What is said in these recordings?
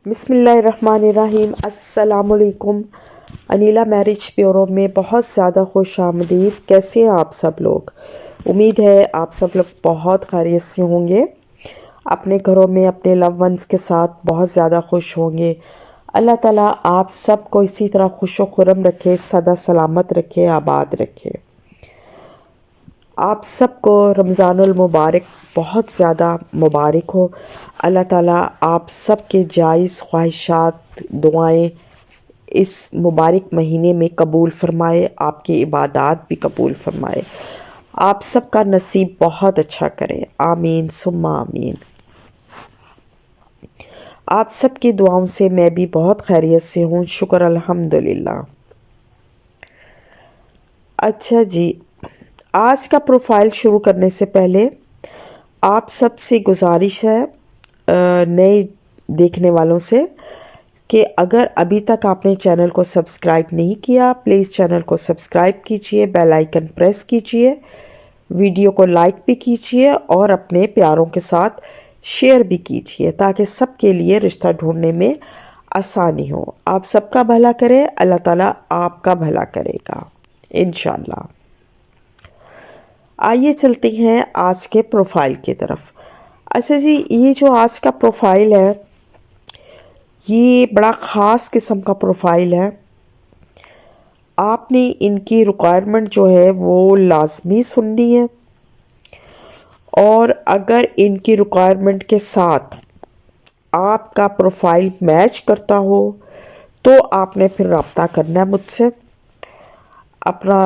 بسم اللہ الرحمن الرحیم۔ السلام علیکم۔ انیلا میرج بیورو میں بہت زیادہ خوش آمدید۔ کیسے ہیں آپ سب لوگ؟ امید ہے آپ سب لوگ بہت خیریت سے ہوں گے، اپنے گھروں میں اپنے لو ونس کے ساتھ بہت زیادہ خوش ہوں گے۔ اللہ تعالیٰ آپ سب کو اسی طرح خوش و خرم رکھے، سدا سلامت رکھے، آباد رکھے۔ آپ سب کو رمضان المبارک بہت زیادہ مبارک ہو۔ اللہ تعالیٰ آپ سب کے جائز خواہشات، دعائیں اس مبارک مہینے میں قبول فرمائے، آپ کی عبادات بھی قبول فرمائے، آپ سب کا نصیب بہت اچھا کرے، آمین ثم آمین۔ آپ سب کی دعاؤں سے میں بھی بہت خیریت سے ہوں، شکر الحمدللہ۔ اچھا جی، آج کا پروفائل شروع کرنے سے پہلے آپ سب سے گزارش ہے، نئے دیکھنے والوں سے، کہ اگر ابھی تک آپ نے چینل کو سبسکرائب نہیں کیا، پلیز چینل کو سبسکرائب کیجئے، بیل آئیکن پریس کیجئے، ویڈیو کو لائک بھی کیجئے اور اپنے پیاروں کے ساتھ شیئر بھی کیجئے تاکہ سب کے لیے رشتہ ڈھونڈنے میں آسانی ہو۔ آپ سب کا بھلا کرے، اللہ تعالیٰ آپ کا بھلا کرے گا انشاءاللہ۔ آئیے چلتے ہیں آج کے پروفائل کی طرف۔ اچھا جی، یہ جو آج کا پروفائل ہے یہ بڑا خاص قسم کا پروفائل ہے۔ آپ نے ان کی ریکوائرمنٹ جو ہے وہ لازمی سننی ہے، اور اگر ان کی ریکوائرمنٹ کے ساتھ آپ کا پروفائل میچ کرتا ہو تو آپ نے پھر رابطہ کرنا ہے مجھ سے۔ اپنا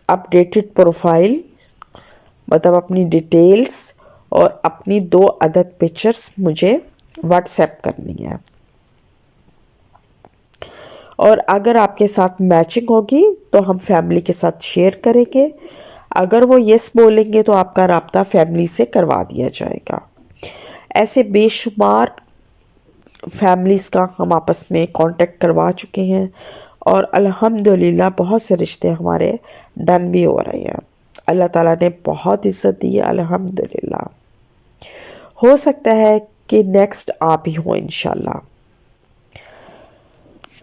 اپڈیٹڈ پروفائل، مطلب اپنی ڈیٹیلز اور اپنی 2 عدد پکچرز مجھے واٹس ایپ کرنی ہے، اور اگر آپ کے ساتھ میچنگ ہوگی تو ہم فیملی کے ساتھ شیئر کریں گے۔ اگر وہ یس بولیں گے تو آپ کا رابطہ فیملی سے کروا دیا جائے گا۔ ایسے بے شمار فیملیز کا ہم آپس میں کانٹیکٹ کروا چکے ہیں، اور الحمدللہ بہت سے رشتے ہمارے ڈن بھی ہو رہے ہیں۔ اللہ تعالیٰ نے بہت عزت دی ہے، الحمدللہ۔ ہو سکتا ہے کہ نیکسٹ آپ ہی ہوں انشاءاللہ۔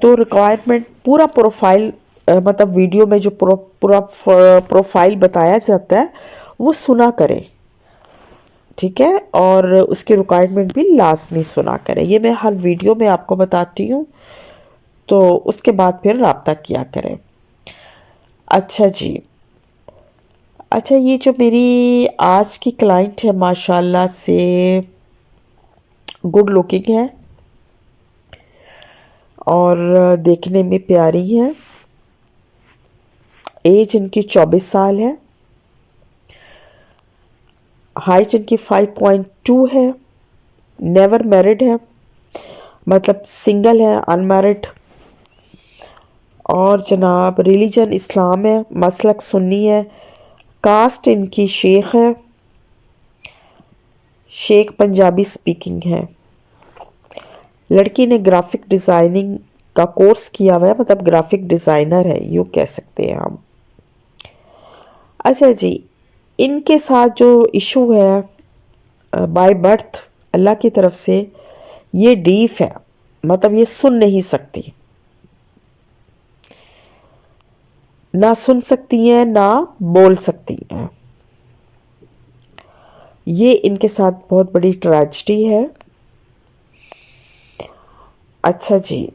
تو ریکوائرمنٹ پورا پروفائل، مطلب ویڈیو میں جو پورا پروفائل بتایا جاتا ہے وہ سنا کریں، ٹھیک ہے؟ اور اس کی ریکوائرمنٹ بھی لازمی سنا کریں۔ یہ میں ہر ویڈیو میں آپ کو بتاتی ہوں، تو اس کے بعد پھر رابطہ کیا کریں۔ اچھا جی، اچھا، یہ جو میری آج کی کلائنٹ ہے ماشاءاللہ سے گڈ لوکنگ ہے اور دیکھنے میں پیاری ہے۔ ایج ان کی 24 سال ہے، ہائٹ ان کی 5.2 ہے، نیور میرڈ ہے، مطلب سنگل ہے، انمیرڈ، اور جناب ریلیجن اسلام ہے، مسلک سنی ہے، کاسٹ ان کی شیخ ہے، شیخ پنجابی سپیکنگ ہے۔ لڑکی نے گرافک ڈیزائننگ کا کورس کیا ہوا ہے، مطلب گرافک ڈیزائنر ہے، یوں کہہ سکتے ہیں ہم۔ اچھا جی، ان کے ساتھ جو ایشو ہے بائی برتھ اللہ کی طرف سے، یہ ڈیف ہے، مطلب یہ سن نہیں سکتی، نہ سن سکتی ہیں نہ بول سکتی ہیں۔ یہ ان کے ساتھ بہت بڑی ٹریجڈی ہے۔ اچھا جی،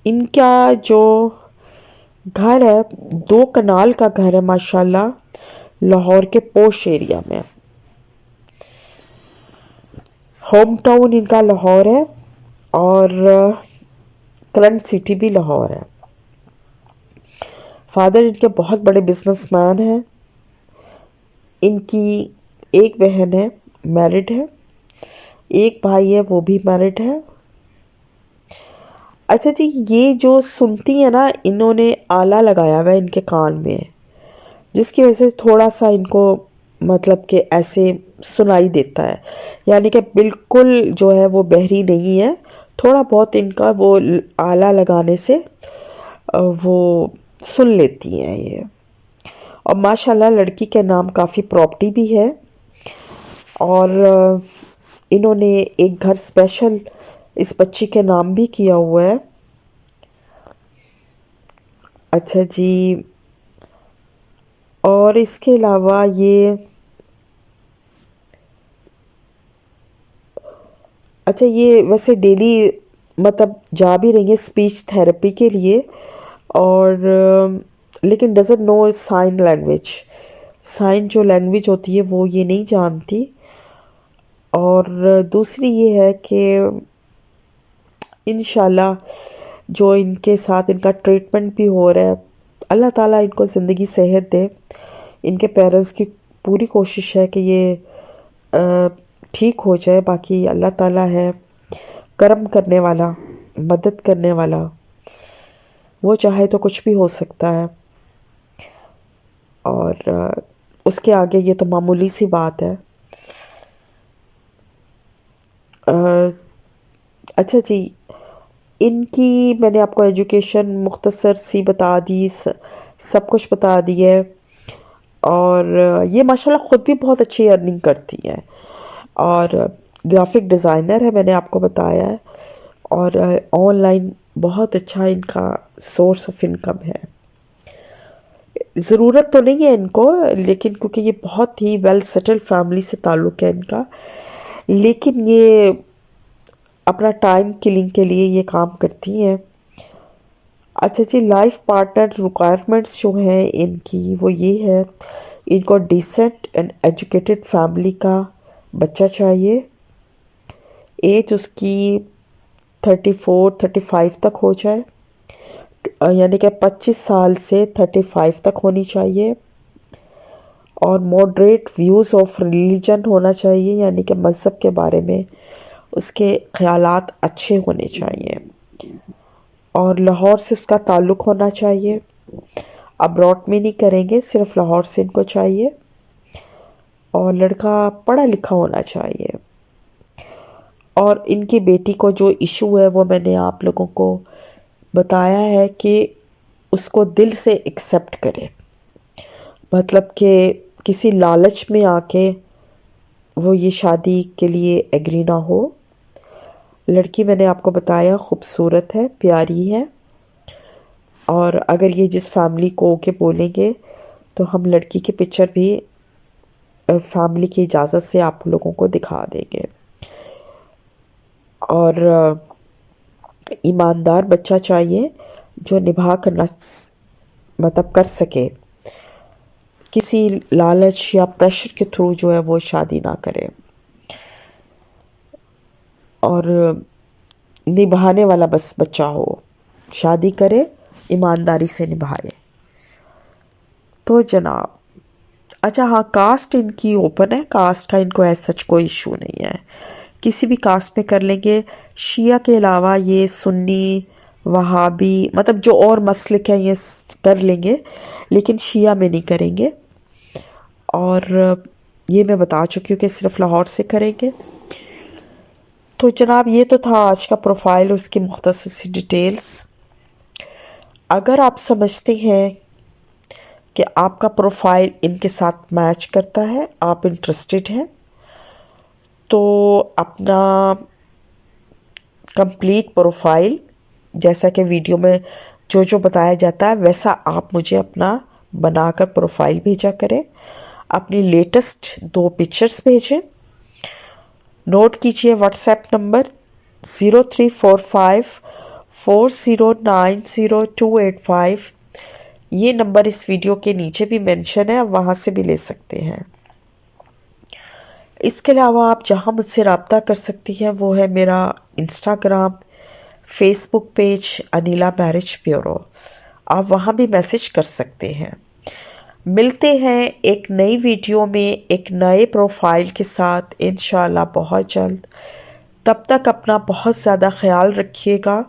ان کا جو گھر ہے 2 کنال کا گھر ہے ماشاءاللہ، لاہور کے پوش ایریا میں۔ ہوم ٹاؤن ان کا لاہور ہے اور کرنٹ سٹی بھی لاہور ہے۔ فادر ان کے بہت بڑے بزنس مین ہیں۔ ان کی ایک بہن ہے، میرڈ ہے، ایک بھائی ہے، وہ بھی میرڈ ہے۔ اچھا جی، یہ جو سنتی ہے نا، انہوں نے آلہ لگایا ہوا ہے ان کے کان میں، جس کی وجہ سے تھوڑا سا ان کو مطلب کہ ایسے سنائی دیتا ہے، یعنی کہ بالکل جو ہے وہ بہری نہیں ہے، تھوڑا بہت ان کا وہ آلہ لگانے سے وہ سن لیتی ہیں یہ۔ اور ماشاءاللہ لڑکی کے نام کافی پراپرٹی بھی ہے، اور انہوں نے ایک گھر اسپیشل اس بچی کے نام بھی کیا ہوا ہے. اچھا جی، اور اس کے علاوہ یہ اچھا یہ ویسے ڈیلی مطلب جا بھی رہی ہیں اسپیچ تھراپی کے لیے، اور لیکن doesn't know sign language. Sign جو لینگویج ہوتی ہے وہ یہ نہیں جانتی. اور دوسری یہ ہے کہ انشاءاللہ جو ان کے ساتھ ان کا ٹریٹمنٹ بھی ہو رہا ہے، اللہ تعالیٰ ان کو زندگی صحت دے. ان کے پیرنٹس کی پوری کوشش ہے کہ یہ ٹھیک ہو جائے. باقی اللہ تعالیٰ ہے کرم کرنے والا، مدد کرنے والا، وہ چاہے تو کچھ بھی ہو سکتا ہے. اور اس کے آگے یہ تو معمولی سی بات ہے. اچھا جی، ان کی میں نے آپ کو ایجوکیشن مختصر سی بتا دی، سب کچھ بتا دی ہے. اور یہ ماشاءاللہ خود بھی بہت اچھی ارننگ کرتی ہیں، اور گرافک ڈیزائنر ہے میں نے آپ کو بتایا ہے. اور آن لائن بہت اچھا ان کا سورس آف انکم ہے. ضرورت تو نہیں ہے ان کو، لیکن کیونکہ یہ بہت ہی ویل سیٹل فیملی سے تعلق ہے ان کا، لیکن یہ اپنا ٹائم کلنگ کے لیے یہ کام کرتی ہیں. اچھا جی، لائف پارٹنر ریکوائرمنٹس جو ہیں ان کی وہ یہ ہے، ان کو ڈیسنٹ اینڈ ایجوکیٹڈ فیملی کا بچہ چاہیے. ایج اس کی 34-35 تک ہو جائے، یعنی کہ 25 سال سے 35 تک ہونی چاہیے. اور ماڈریٹ ویوز آف ریلیجن ہونا چاہیے، یعنی کہ مذہب کے بارے میں اس کے خیالات اچھے ہونے چاہیے. اور لاہور سے اس کا تعلق ہونا چاہیے. ابراڈ میں نہیں کریں گے، صرف لاہور سے ان کو چاہیے. اور لڑکا پڑھا لکھا ہونا چاہیے. اور ان کی بیٹی کو جو ایشو ہے وہ میں نے آپ لوگوں کو بتایا ہے کہ اس کو دل سے ایکسیپٹ کرے. مطلب کہ کسی لالچ میں آ کے وہ یہ شادی کے لیے ایگری نہ ہو. لڑکی میں نے آپ کو بتایا خوبصورت ہے، پیاری ہے. اور اگر یہ جس فیملی کو کے بولیں گے تو ہم لڑکی کی پکچر بھی فیملی کی اجازت سے آپ لوگوں کو دکھا دیں گے. اور ایماندار بچہ چاہیے جو نبھا کرنا مطلب کر سکے، کسی لالچ یا پریشر کے تھرو جو ہے وہ شادی نہ کرے. اور نبھانے والا بس بچہ ہو، شادی کرے ایمانداری سے نبھائے. تو جناب اچھا ہاں، کاسٹ ان کی اوپن ہے، کاسٹ کا ان کو ایز سچ کوئی ایشو نہیں ہے، کسی بھی کاسٹ میں کر لیں گے. شیعہ کے علاوہ یہ سنی، وہابی، مطلب جو اور مسلک ہیں یہ کر لیں گے، لیکن شیعہ میں نہیں کریں گے. اور یہ میں بتا چکی ہوں کہ صرف لاہور سے کریں گے. تو جناب یہ تو تھا آج کا پروفائل، اس کی مختصر سی ڈیٹیلز. اگر آپ سمجھتے ہیں کہ آپ کا پروفائل ان کے ساتھ میچ کرتا ہے، آپ انٹرسٹڈ ہیں، تو اپنا کمپلیٹ پروفائل جیسا کہ ویڈیو میں جو جو بتایا جاتا ہے ویسا آپ مجھے اپنا بنا کر پروفائل بھیجا کریں. اپنی لیٹسٹ 2 پکچرز بھیجیں. نوٹ کیجئے واٹس ایپ نمبر 0345409028 یہ نمبر اس ویڈیو کے نیچے بھی مینشن ہے، وہاں سے بھی لے سکتے ہیں. اس کے علاوہ آپ جہاں مجھ سے رابطہ کر سکتی ہیں وہ ہے میرا انسٹاگرام، فیس بک پیج انیلا میرج بیورو، آپ وہاں بھی میسج کر سکتے ہیں. ملتے ہیں ایک نئی ویڈیو میں ایک نئے پروفائل کے ساتھ انشاءاللہ بہت جلد. تب تک اپنا بہت زیادہ خیال رکھیے گا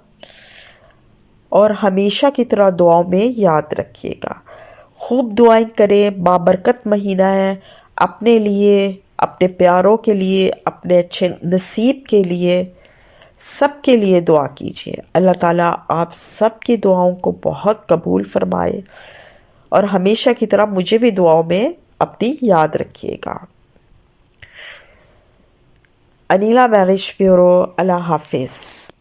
اور ہمیشہ کی طرح دعاؤں میں یاد رکھیے گا. خوب دعائیں کریں، بابرکت مہینہ ہے. اپنے لیے، اپنے پیاروں کے لیے، اپنے اچھے نصیب کے لیے، سب کے لیے دعا کیجیے. اللہ تعالیٰ آپ سب کی دعاؤں کو بہت قبول فرمائے، اور ہمیشہ کی طرح مجھے بھی دعاؤں میں اپنی یاد رکھیے گا. Aneela marriage bureau. اللہ حافظ.